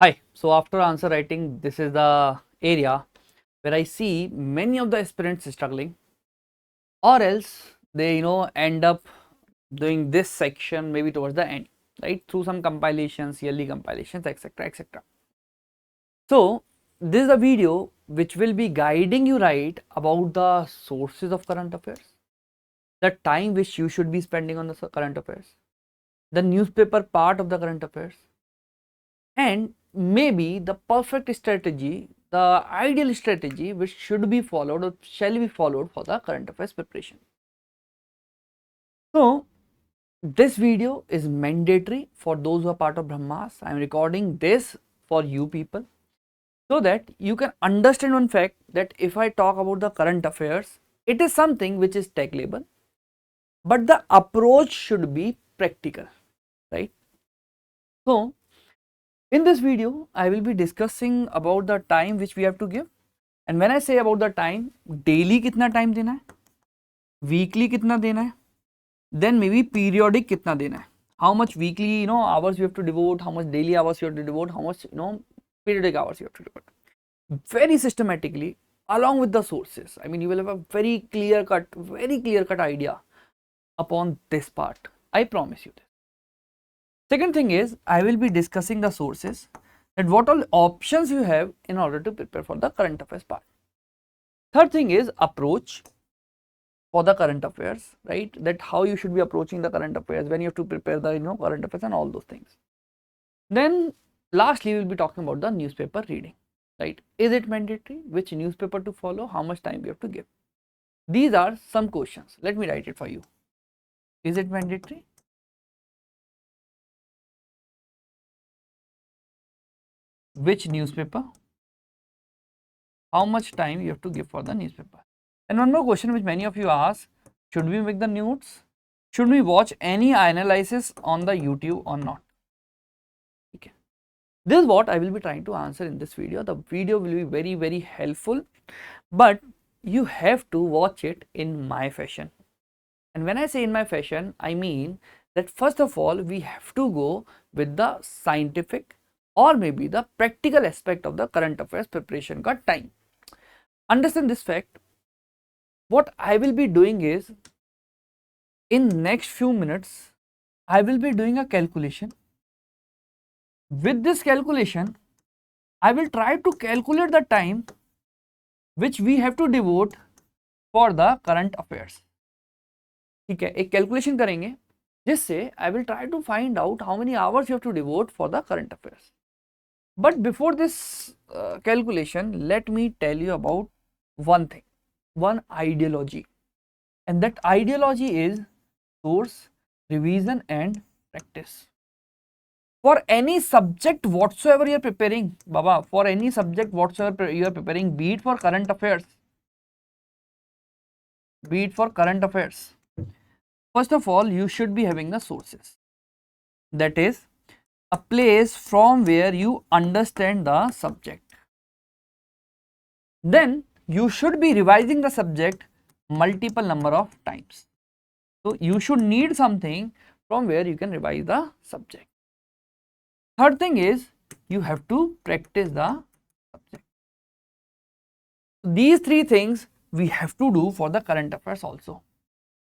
Hi. So after answer writing, this is the area where I see many of the aspirants struggling, or else they end up doing this section maybe towards the end, right? Through some compilations, yearly compilations, etc., etc. So this is a video which will be guiding you right about the sources of current affairs, the time which you should be spending on the current affairs, the newspaper part of the current affairs, and maybe the perfect strategy, the ideal strategy which should be followed or shall be followed for the current affairs preparation. So this video is mandatory for those who are part of Brahmas. I am recording this for you people so that you can understand one fact, that if I talk about the current affairs, it is something which is tackleable, but the approach should be practical, right? So in this video, I will be discussing about the time which we have to give. And when I say about the time, daily कितना time देना है, weekly कितना देना है, then maybe periodic कितना देना है, how much weekly hours you have to devote, how much daily hours you have to devote, how much periodic hours you have to devote, very systematically along with the sources. I mean, you will have a very clear cut idea upon this part. I promise you this. Second thing is, I will be discussing the sources, and what all options you have in order to prepare for the current affairs part. Third thing is approach for the current affairs, right? That how you should be approaching the current affairs when you have to prepare the current affairs and all those things. Then lastly, we will be talking about the newspaper reading, right? Is it mandatory? Which newspaper to follow? How much time we have to give? These are some questions. Let me write it for you. Is it mandatory? Which newspaper? How much time you have to give for the newspaper? And one more question which many of you ask, should we make the notes? Should we watch any analysis on the YouTube or not? Okay. This is what I will be trying to answer in this video. The video will be very helpful, but you have to watch it in my fashion. And when I say in my fashion, I mean that first of all, we have to go with the scientific or maybe the practical aspect of the current affairs preparation ka time. Understand this fact. What I will be doing is, in next few minutes, I will be doing a calculation. With this calculation, I will try to calculate the time which we have to devote for the current affairs. ठीक है, एक calculation करेंगे जिससे I will try to find out how many hours you have to devote for the current affairs. But before this calculation, let me tell you about one thing, one ideology, and that ideology is source, revision, and practice. For any subject whatsoever you are preparing, Baba, for any subject whatsoever you are preparing, be it for current affairs, first of all, you should be having the sources. That is a place from where you understand the subject. Then you should be revising the subject multiple number of times. So you should need something from where you can revise the subject. Third thing is, you have to practice the subject. These three things we have to do for the current affairs also.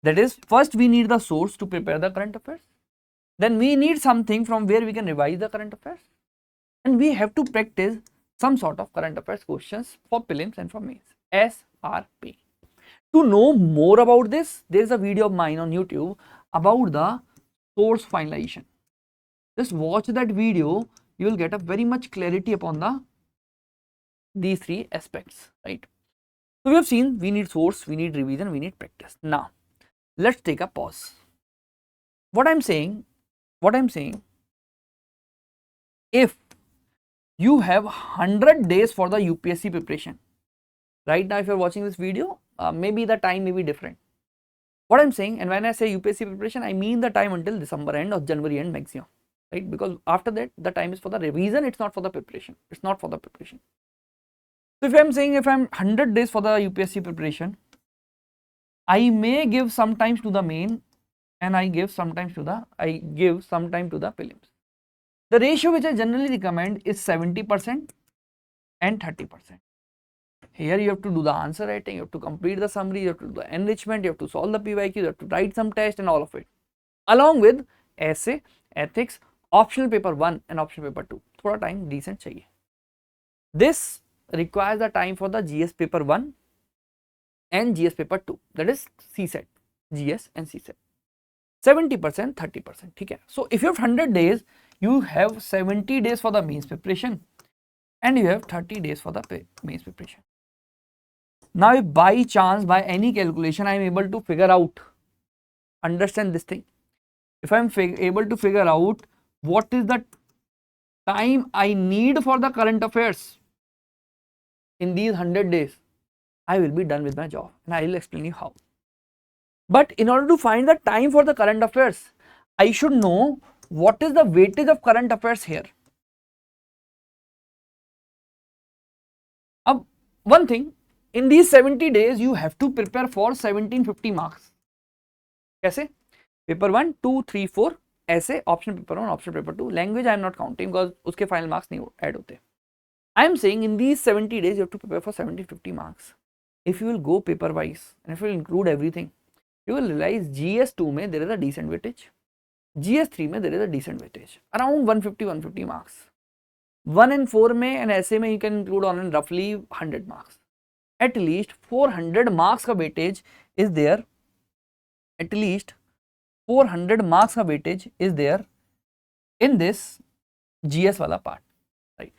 That is, first we need the source to prepare the current affairs. Then we need something from where we can revise the current affairs. And we have to practice some sort of current affairs questions for prelims and for mains. SRP. To know more about this, there is a video of mine on YouTube about the source finalization. Just watch that video, you will get a very much clarity upon these three aspects, right? So we have seen we need source, we need revision, we need practice. Now let's take a pause. What I'm saying, if you have 100 days for the UPSC preparation, right now if you're watching this video, maybe the time may be different. What I'm saying, and when I say UPSC preparation, I mean the time until December end or January end maximum, right? Because after that, the time is for the revision, it's not for the preparation. So if I'm saying, if I'm 100 days for the UPSC preparation, I may give sometimes to the main, and I give sometimes to the prelims. The ratio which I generally recommend is 70% and 30%. Here you have to do the answer writing, you have to complete the summary, you have to do the enrichment, you have to solve the PYQ, you have to write some test and all of it. Along with essay, ethics, optional paper 1 and optional paper 2. थोड़ा time decent चाहिए. This requires the time for the GS paper 1 and GS paper 2, that is CSET, GS and CSET. 70%, 30%, ठीक है. So if you have 100 days, you have 70 days for the mains preparation and you have 30 days for the mains preparation. Now if by chance, by any calculation, I am able to figure out, understand this thing, if I am able to figure out what is the time I need for the current affairs in these 100 days, I will be done with my job, and I will explain you how. But in order to find the time for the current affairs, I should know what is the weightage of current affairs here. One thing, in these 70 days you have to prepare for 1750 marks. कैसे? Paper 1, 2, 3, 4 ऐसे, option paper 1, option paper 2. Language I am not counting because उसके final marks नहीं add होते. I am saying in these 70 days you have to prepare for 1750 marks. If you will go paper wise and if you will include everything, you will realize GS2 में there is a decent weightage, GS3 में there is a decent weightage, around 150 marks. 1 and 4 में and essay में you can include on roughly 100 marks. At least 400 marks का weightage is there. At least 400 marks का weightage is there in this GS वाला part, right?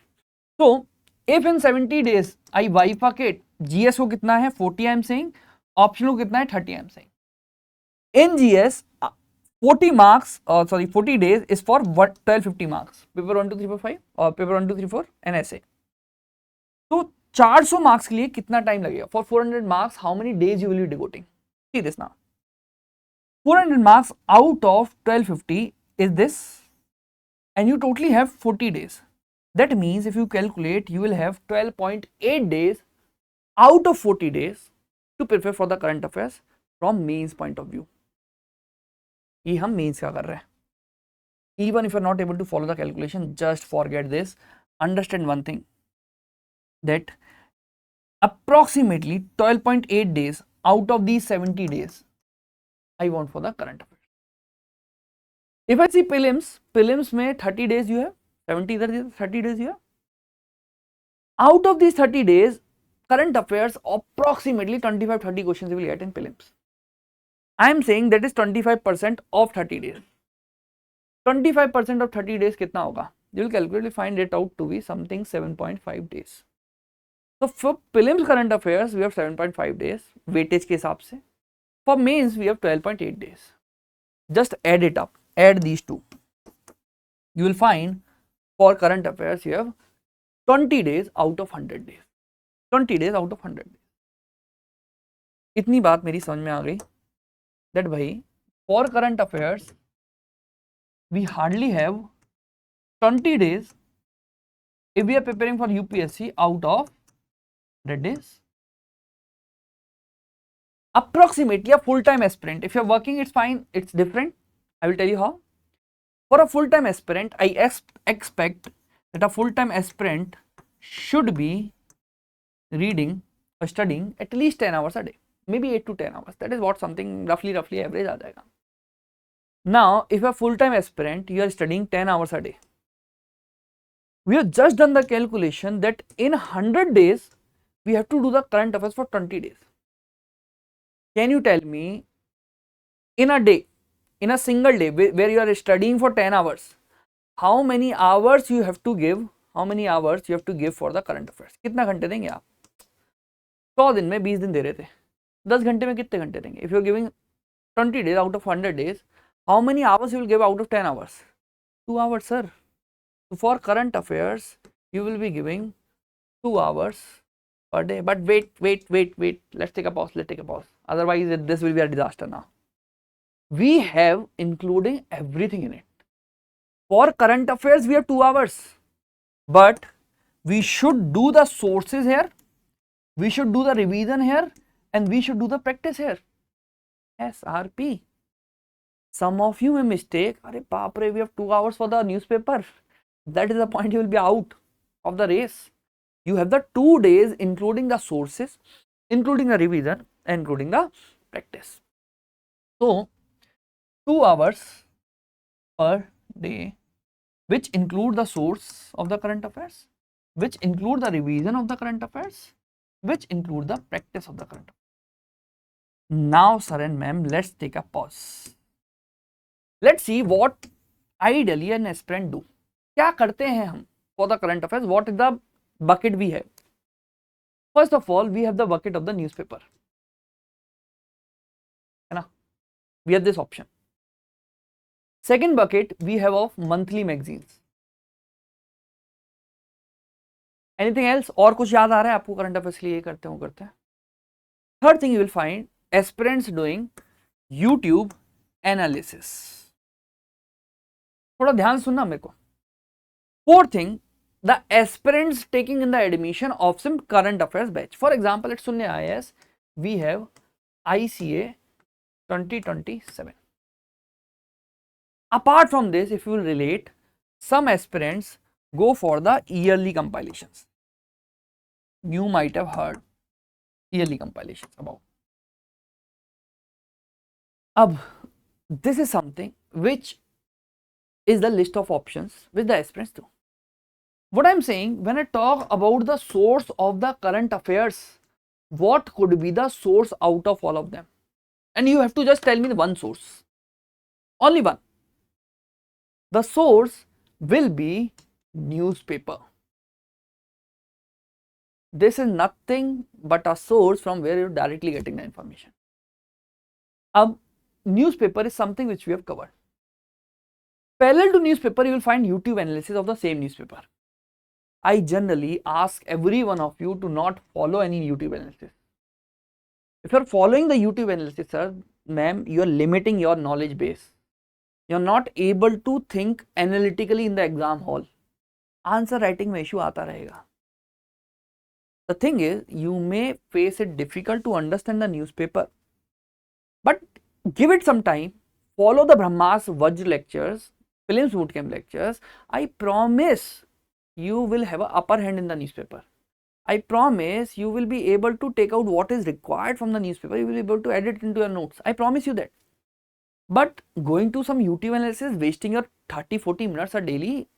So if in 70 days I bifurcate, GS को कितना है 40 I am saying, option को कितना है 30 I am saying. In GS 40 marks, 40 days is for 1250 marks, paper 1, 2, 3, 4, 5 और paper 1, 2, 3, 4 and essay. तो 400 marks के लिए कितना time लगेगा? For 400 marks, how many days you will be devoting? See this now. 400 marks out of 1250 is this, and you totally have 40 days. That means if you calculate, you will have 12.8 days out of 40 days to prepare for the current affairs from mains point of view. ये हम mains का कर रहे हैं. Even if you are not able to follow the calculation, just forget this. Understand one thing, that approximately 12.8 days out of these 70 days I want for the current affairs. If I see prelims में 30 days you have, 70 इधर 30 days you have. Out of these 30 days, current affairs approximately 25-30 questions you will get in prelims. I am saying that is 25% of 30 days. 25% of 30 days कितना होगा? You will calculate, find it out to be something 7.5 days. So for prelims current affairs we have 7.5 days weightage के हिसाब से. For mains we have 12.8 days. Just add it up, add these two. You will find for current affairs you have 20 days out of 100 days. 20 days out of 100 days. इतनी बात मेरी समझ में आ गई that भाई for current affairs we hardly have 20 days if we are preparing for UPSC out of 100 days. Approximately a full-time aspirant, if you are working it's fine, it's different. I will tell you how. For a full-time aspirant, I expect that a full-time aspirant should be reading or studying at least 10 hours a day, maybe 8 to 10 hours. That is what something roughly average आ जाएगा. Now, if a full-time aspirant, you are studying 10 hours a day. We have just done the calculation that in 100 days, we have to do the current affairs for 20 days. Can you tell me, in a day, in a single day where you are studying for 10 hours, how many hours you have to give, for the current affairs? कितना घंटे देंगे आप? 100 दिन में 20 दिन दे रहे थे, 10 घंटे में कितने घंटे देंगे? If you are giving 20 days out of 100 days, how many hours you will give out of 10 hours? 2 hours, sir. So for current affairs, you will be giving 2 hours per day. But wait. Let's take a pause. Otherwise, this will be a disaster now. We have including everything in it. For current affairs, we have 2 hours. But we should do the sources here. We should do the revision here. And we should do the practice here. SRP. Some of you may mistake, अरे बाप रे, we have 2 hours for the newspaper. that is the point, you will be out of the race. You have the 2 days, including the sources, including the revision, including the practice. So 2 hours per day, which include the source of the current affairs, which include the revision of the current affairs, which include the practice of the current affairs. Now sir and ma'am, let's take a pause. Let's see what ideally an aspirant do. क्या करते हैं हम for the current affairs? What is the bucket we have? First of all, we have the bucket of the newspaper. है ना? We have this option. Second bucket we have of monthly magazines. Anything else? और कुछ याद आ रहा है आपको current affairs के लिए? ये करते हैं, वो करते हैं. Third thing you will find aspirants doing YouTube analysis. थोड़ा ध्यान सुनना मेरे को. Fourth thing, the aspirants taking in the admission of some current affairs batch. For example, at Sunya IAS, we have ICA 2027. Apart from this, if you will relate, some aspirants go for the yearly compilations. You might have heard yearly compilations about. This is something which is the list of options which the aspirants do. What I am saying, when I talk about the source of the current affairs, what could be the source out of all of them? And you have to just tell me the one source, only one. The source will be newspaper. This is nothing but a source from where you're directly getting the information. Newspaper is something which we have covered. Parallel to newspaper, you will find YouTube analysis of the same newspaper. I generally ask every one of you to not follow any YouTube analysis. If you are following the YouTube analysis, sir, ma'am, you are limiting your knowledge base. You are not able to think analytically in the exam hall. Answer writing में issue आता रहेगा. The thing is, you may face it difficult to understand the newspaper, but give it some time. Follow the Brahmas Vajra lectures, Films Bootcamp lectures. I promise you will have an upper hand in the newspaper. I promise you will be able to take out what is required from the newspaper. You will be able to add it into your notes. I promise you that. But going to some YouTube analysis, wasting your 30-40 minutes a daily,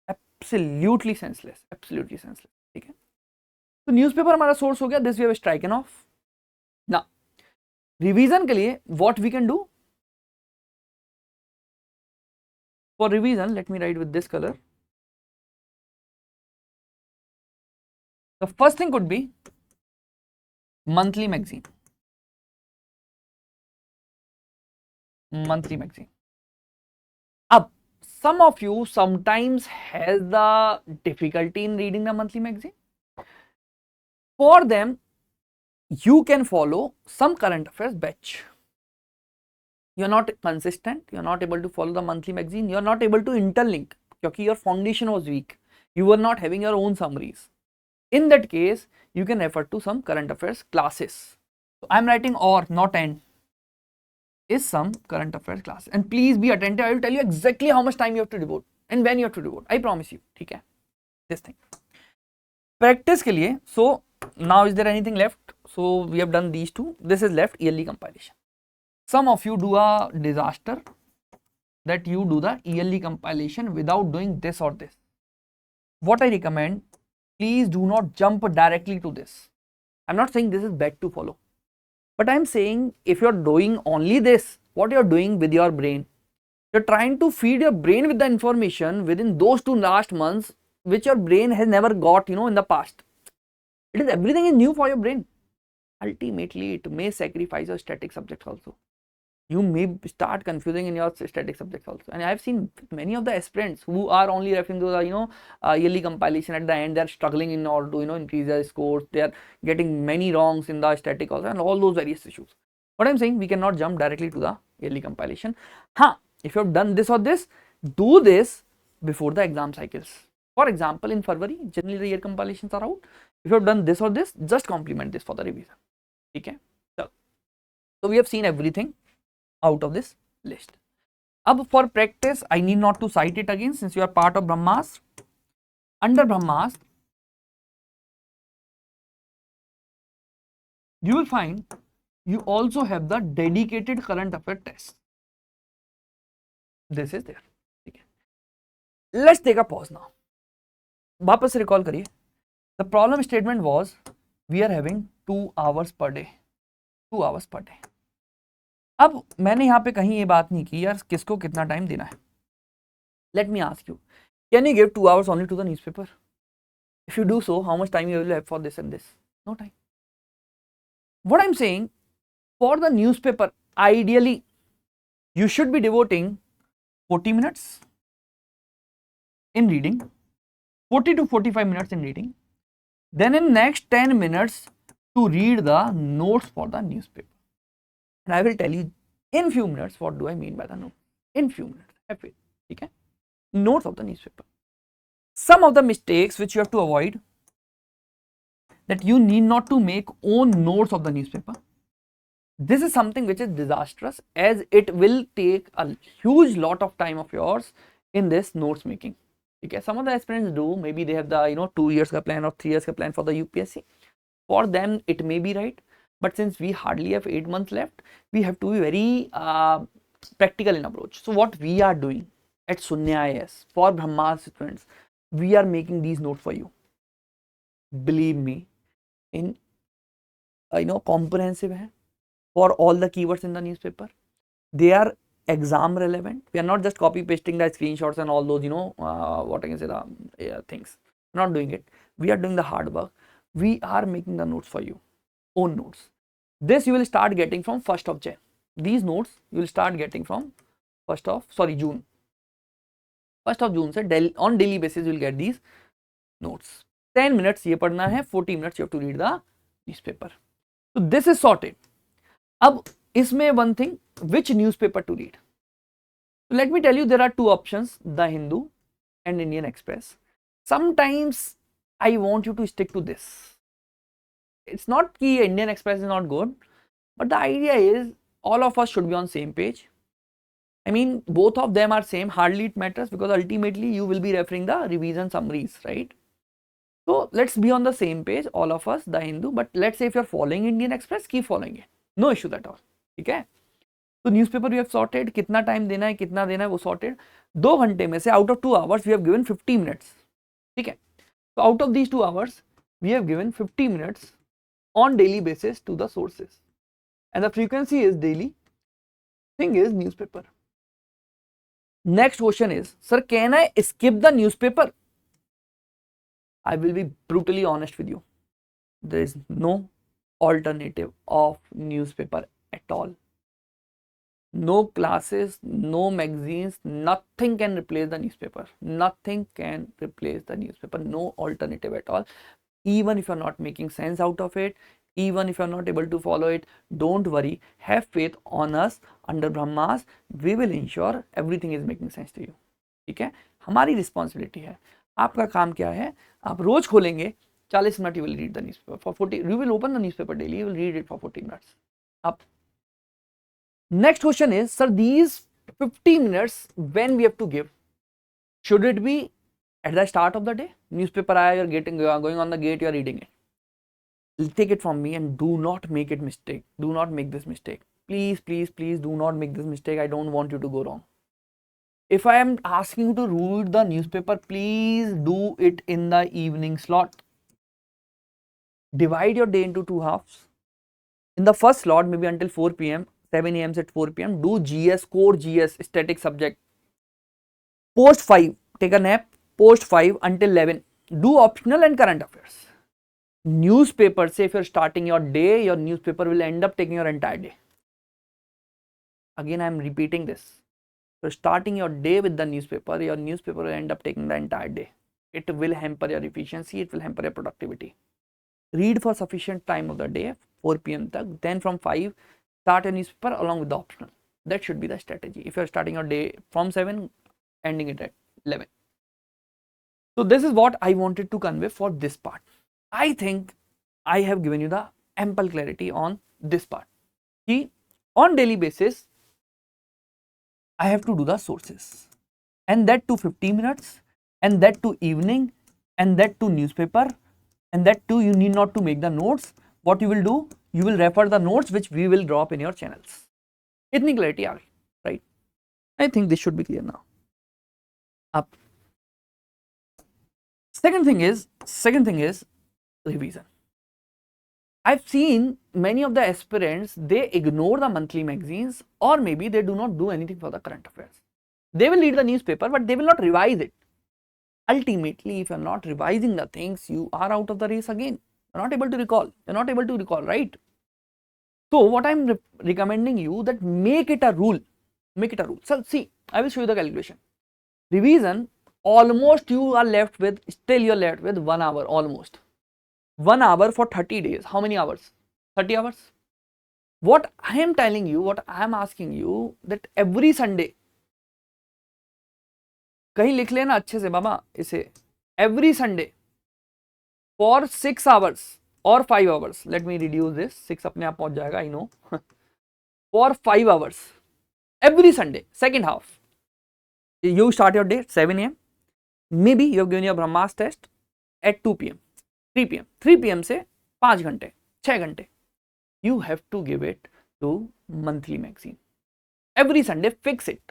absolutely senseless. Absolutely senseless. ठीक है? तो newspaper हमारा source हो गया. This we have striken off. Now, revision के लिए what we can do? For revision, let me write with this color. The first thing could be monthly magazine. Monthly magazine. Some of you sometimes has the difficulty in reading the monthly magazine. For them, you can follow some current affairs batch. You are not consistent. You are not able to follow the monthly magazine. You are not able to interlink because your foundation was weak. You were not having your own summaries. In that case, you can refer to some current affairs classes. So I am writing or, not and, is some current affairs class. And please be attentive. I will tell you exactly how much time you have to devote and when you have to devote. I promise you. ठीक है? This thing. Practice के लिए. So now is there anything left? So we have done these two. This is left, yearly compilation. Some of you do a disaster that you do the yearly compilation without doing this or this. What I recommend, please do not jump directly to this. I'm not saying this is bad to follow, but I'm saying if you're doing only this, what you're doing with your brain, you're trying to feed your brain with the information within those 2 last months, which your brain has never got, in the past. It is everything is new for your brain. Ultimately, it may sacrifice your static subjects also. You may start confusing in your static subjects also. And I have seen many of the aspirants who are only referring to the, yearly compilation at the end. They are struggling in order to, increase their scores. They are getting many wrongs in the static also and all those various issues. What I am saying, we cannot jump directly to the yearly compilation. If you have done this or this, do this before the exam cycles. For example, in February, generally the year compilations are out. If you have done this or this, just complement this for the revision. Okay? So we have seen everything out of this list. For practice, I need not to cite it again since you are part of Brahmas. under Brahmas, you will find you also have the dedicated current affair test. This is there. ठीक है, let's take a pause now. वापस से recall करिए. The problem statement was we are having 2 hours per day. 2 hours per day. अब मैंने यहाँ पे कहीं ये बात नहीं की यार किसको कितना टाइम देना है. Let me ask you, can you give 2 hours only to the newspaper? If you do so, how much time you will have for this and this? No time. What I'm saying, for the newspaper, ideally, you should be devoting 40 minutes in reading, 40 to 45 minutes in reading, then in next 10 minutes to read the notes for the newspaper. And I will tell you in few minutes what do I mean by the note. In few minutes, have faith. Okay? Notes of the newspaper. Some of the mistakes which you have to avoid, that you need not to make own notes of the newspaper. This is something which is disastrous, as it will take a huge lot of time of yours in this notes making. Okay, some of the aspirants do, maybe they have the 2 years ka plan or 3 years ka plan for the UPSC. For them it may be right, but since we hardly have 8 months left, we have to be very practical in approach. So what we are doing at Sunya IAS for Brahmas students, we are making these notes for you. Believe me, in comprehensive hai for all the keywords in the newspaper. They are exam relevant. We are not just copy pasting the screenshots and all those what I can say the things. Not doing it. We are doing the hard work. We are making the notes for you, own notes. This you will start getting from 1st of Jan. These notes you will start getting from June. 1st of June se on daily basis you will get these notes. 10 minutes ये पढ़ना है, 40 minutes you have to read the newspaper. So this is sorted. अब इसमें one thing, which newspaper to read? So let me tell you, there are 2 options, The Hindu and Indian Express. Sometimes I want you to stick to this. It's not that Indian Express is not good, but the idea is all of us should be on same page. I mean, both of them are same, hardly it matters, because ultimately you will be referring the revision summaries, right? So let's be on the same page, all of us, The Hindu. But let's say if you're following Indian Express, keep following it. No issues at all. ठीक है? तो newspaper we have sorted, कितना time देना है, कितना देना है, वो सॉर्टेड. 2 घंटे में से out of 2 hours we have given 50 minutes. ठीक है? तो out of these 2 hours we have given 50 minutes on daily basis to the sources, and the frequency is daily. Thing is newspaper. Next question is, sir, can I skip the newspaper? I will be brutally honest with you. There is no alternative of newspaper at all. No classes, no magazines, nothing can replace the newspaper. Nothing can replace the newspaper. No alternative at all. Even if you're not making sense out of it, even if you're not able to follow it, don't worry. Have faith on us. Under Brahmas, we will ensure everything is making sense to you. ठीक है? हमारी responsibility है. आपका काम क्या है? आप रोज खोलेंगे 40 minute, you will read the newspaper for 40. You will open the newspaper daily. You will read it for 40 minutes. Up. Next question is, sir, these 50 minutes when we have to give, should it be at the start of the day? Newspaper aaya, you're going on the gate, you're reading it. Take it from me and do not make it mistake. Do not make this mistake. Please, please, please do not make this mistake. I don't want you to go wrong. If I am asking you to read the newspaper, please do it in the evening slot. Divide your day into 2 halves. In the first slot, maybe until 4 p.m., 7 a.m. at 4 p.m., do GS, core GS, static subject. Post 5, take a nap. Post 5 until 11, do optional and current affairs. Newspaper, say if you're starting your day, your newspaper will end up taking your entire day. Again, I am repeating this. So starting your day with the newspaper, your newspaper will end up taking the entire day. It will hamper your efficiency, it will hamper your productivity. Read for sufficient time of the day, 4 p.m. tak, then from 5, start your newspaper along with the optional. That should be the strategy. If you're starting your day from 7, ending it at 11. So this is what I wanted to convey for this part. I think I have given you the ample clarity on this part. See, on daily basis, I have to do the sources, and that to 50 minutes, and that to evening, and that too newspaper, and that too you need not to make the notes. What you will do, you will refer the notes which we will drop in your channels. इतनी clarity आ गई, right? I think this should be clear now. अब second thing is revision. I've seen many of the aspirants, they ignore the monthly magazines, or maybe they do not do anything for the current affairs. They will read the newspaper, but they will not revise it. Ultimately, if you're not revising the things, you are out of the race again. You're not able to recall, right? So what I'm recommending you, that make it a rule. So see, I will show you the calculation. Revision, almost you're left with 1 hour, almost 1 hour for 30 days. How many hours? 30 hours. What I am telling you, what I am asking you, that every Sunday, कहीं लिख लेना अच्छे से बाबा इसे, every Sunday for 6 hours or 5 hours, let me reduce this, 6 अपने आप पहुंच जाएगा, I know, for 5 hours every Sunday, second half, you start your day at 7 a.m. maybe you have given your Brahmas test at 2 p.m. 3 p.m. से 5 घंटे 6 घंटे, you have to give it to monthly magazine every Sunday. Fix it.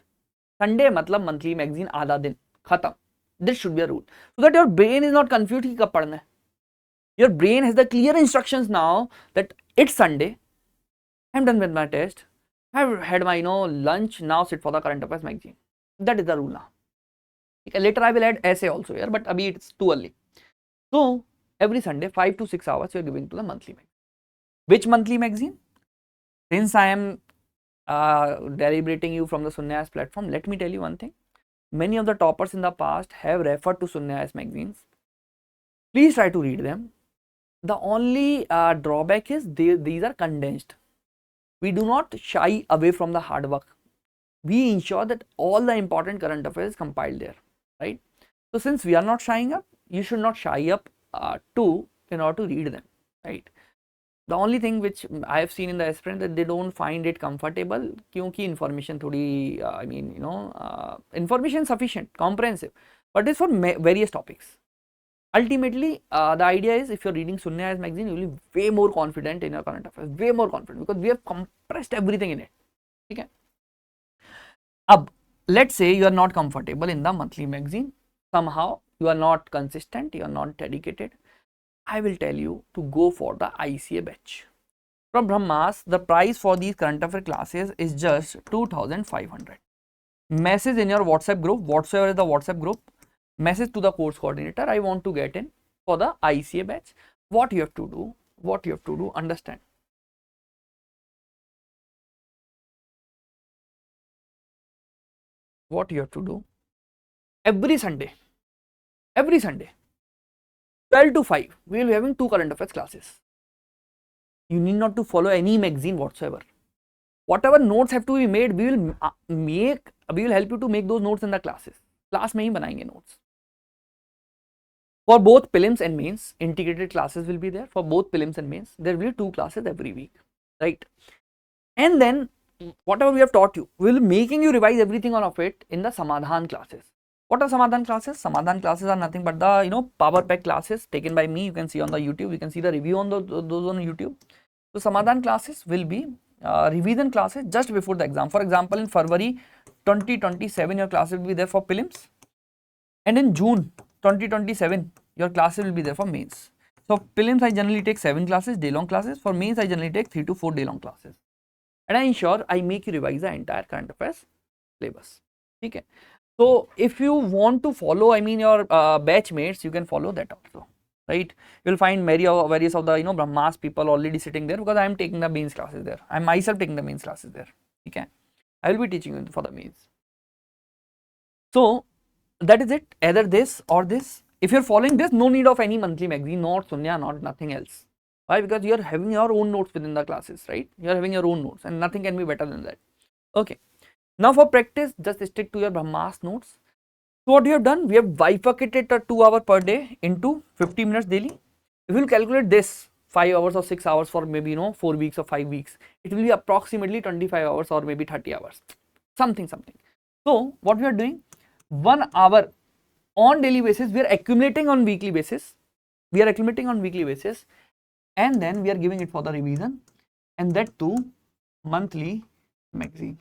Sunday मतलब monthly magazine आधा दिन खत्म. This should be a rule, so that your brain is not confused कि कब पढ़ना है. Your brain has the clear instructions now that it's Sunday, I'm done with my test, I've had my lunch, now sit for the current affairs magazine. That is the rule now. Okay, later I will add essay also here, but abhi it's too early. So every Sunday 5 to 6 hours you are giving to the monthly magazine. Which monthly magazine? Since I am deliberating you from the Sunna Ayaz platform, let me tell you one thing. Many of the toppers in the past have referred to Sunna Ayaz magazines. Please try to read them. The only drawback is these are condensed. We do not shy away from the hard work. We ensure that all the important current affairs is compiled there, right? So since we are not shying up, you should not shy up too in order to read them, right? The only thing which I have seen in the aspirant, that they don't find it comfortable क्योंकि information थोड़ी information sufficient, comprehensive, but it's for various topics. Ultimately, the idea is if you're reading Sunna Ayaz magazine, you will be way more confident in your current affairs, way more confident, because we have compressed everything in it. Okay. Ab, let's say you are not comfortable in the monthly magazine, somehow you are not consistent, you are not dedicated. I will tell you to go for the ICA batch. From Brahmas, the price for these current affair classes is just 2,500. Message in your WhatsApp group, whatsoever is the WhatsApp group, message to the course coordinator, I want to get in for the ICA batch. What you have to do, understand. What you have to do, every Sunday, 12 to 5, we will be having 2 current affairs classes. You need not to follow any magazine whatsoever. Whatever notes have to be made, we will help you to make those notes in the classes. Class में ही बनाएंगे notes. For both prelims and mains, integrated classes will be there. For both prelims and mains, there will be 2 classes every week, right? And then whatever we have taught you, we will be making you revise everything of it in the Samadhan classes. What are Samadhan classes? Samadhan classes are nothing but the power pack classes taken by me. You can see on the YouTube. You can see the review on those on YouTube. So Samadhan classes will be revision classes just before the exam. For example, in February 2027, your classes will be there for prelims, and in June 2027, your classes will be there for mains. So prelims I generally take 7 classes, day-long classes. For mains I generally take 3 to 4 day-long classes, and I ensure I make you revise the entire current affairs syllabus. Okay. So if you want to follow, your batchmates, you can follow that also, right? You will find various of the Brahmas people already sitting there, because I am taking the mains classes there. I am myself taking the mains classes there. Okay, I will be teaching you for the mains. So that is it. Either this or this. If you are following this, no need of any monthly magazine, not Sunya, not nothing else. Why? Because you are having your own notes within the classes, right? You are having your own notes, and nothing can be better than that. Okay. Now for practice, just stick to your Brahmas notes. So what we have done, we have bifurcated the 2 hours per day into 50 minutes daily. If you will calculate this 5 hours or 6 hours for maybe 4 weeks or 5 weeks, it will be approximately 25 hours or maybe 30 hours, something. So what we are doing, 1 hour on daily basis, we are accumulating on weekly basis. We are accumulating on weekly basis, and then we are giving it for the revision, and that too monthly magazine.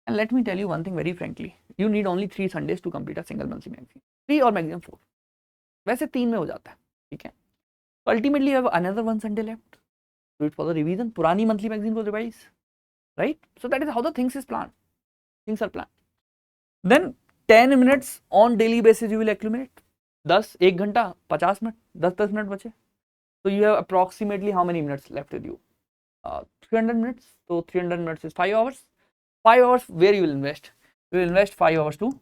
And let me tell you one thing very frankly, you need only 3 Sundays to complete a single monthly magazine. 3 or maximum 4. वैसे 3 में हो जाता है, ठीक है. So ultimately you have another 1 Sunday left. Do it for the revision. पुरानी monthly magazine को revise, right? So that is how the things is planned. Things are planned. Then 10 minutes on daily basis you will accumulate. 10 1 घंटा 50 minute 10 minute बचे. So you have approximately how many minutes left with you? 300 minutes. So 300 minutes is 5 hours. 5 hours where you will invest? You will invest 5 hours to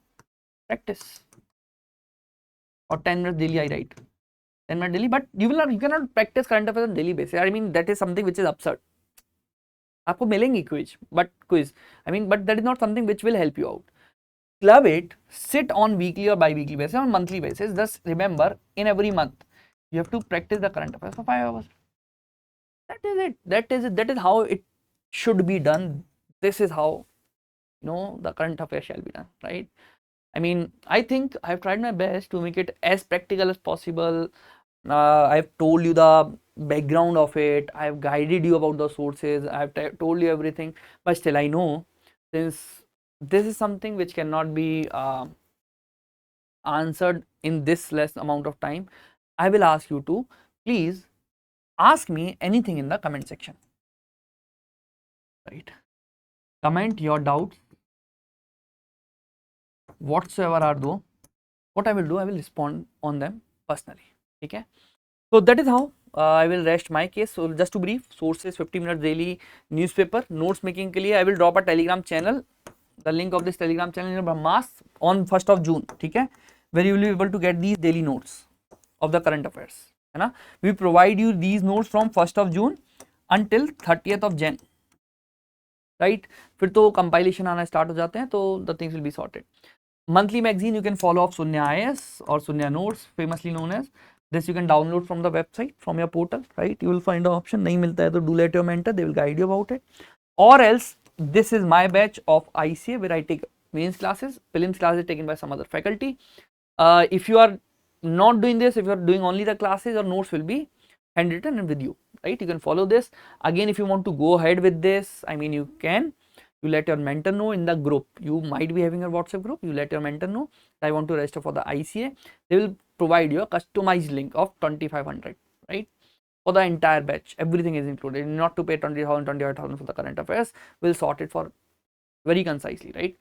practice. Or 10 minutes daily I write. 10 minutes daily, but you cannot practice current affairs on daily basis. I mean that is something which is absurd. आपको मिलेंगी quiz, but that is not something which will help you out. Club it, sit on weekly or bi-weekly basis, on monthly basis. Just remember, in every month you have to practice the current affairs for 5 hours. That is it. That is how it should be done. This is how the current affairs shall be done, right? I mean, I think I've tried my best to make it as practical as possible. I've told you the background of it. I've guided you about the sources. I've told you everything. But still, I know since this is something which cannot be answered in this less amount of time, I will ask you to please ask me anything in the comment section. Right? Comment your doubts. Whatsoever are though, what I will do, I will respond on them personally. Okay, so that is how I will rest my case. So just to brief, sources 50 minutes daily newspaper notes making के लिए I will drop a telegram channel. The link of this telegram channel in Brahmas on 1st of June, ठीक है, where you will be able to get these daily notes of the current affairs, है ना. We provide you these notes from 1st of June until 30th of Jan, right? फिर तो compilation आना start हो जाते हैं, तो the things will be sorted. Monthly magazine you can follow of Sunya IS or Sunya Notes, famously known as. This you can download from the website, from your portal, right? You will find an option. नहीं मिलता है तो do let your mentor, they will guide you about it. Or else this is my batch of ICA where I take mains classes, prelims classes taken by some other faculty. If you are not doing this, if you are doing only the classes, your notes will be handwritten and with you, right? You can follow this. Again, if you want to go ahead with this, I mean you can. You let your mentor know in the group. You might be having a WhatsApp group. You let your mentor know that I want to register for the ICA. They will provide you a customized link of 2500, right? For the entire batch. Everything is included. Not to pay 20,000, 25,000 for the current affairs. We'll sort it for very concisely, right?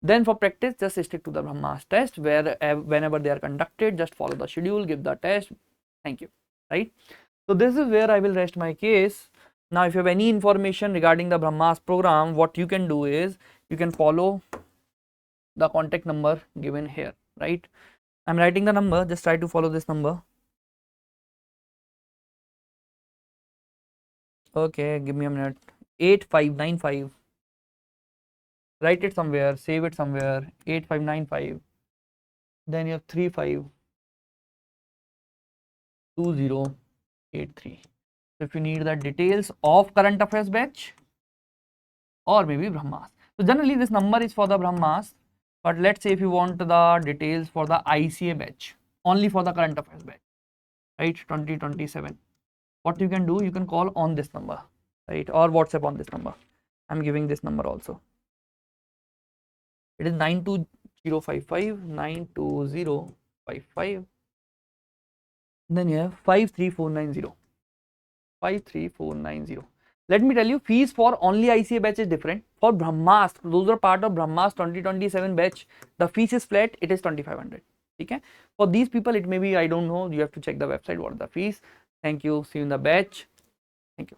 Then for practice, just stick to the Brahmas test, where whenever they are conducted, just follow the schedule, give the test. Thank you, right? So this is where I will rest my case. Now, if you have any information regarding the Brahmas program, what you can do is you can follow the contact number given here, right? I'm writing the number, just try to follow this number. Okay, give me a minute. 8595. Write it somewhere, save it somewhere. 8595. Then you have 352083. So if you need the details of current affairs batch or maybe Brahmas. So generally this number is for the Brahmas, but let's say if you want the details for the ICA batch, only for the current affairs batch, right? 2027. What you can do, you can call on this number, right? Or WhatsApp on this number. I'm giving this number also. It is 92055, 92055. Then you have 53490. 53490. Let me tell you, fees for only ICA batch is different. For Brahmas, those are part of Brahmas 2027 batch, the fees is flat, it is 2500. Okay? For these people, it may be, I don't know, you have to check the website, what are the fees. Thank you. See you in the batch. Thank you.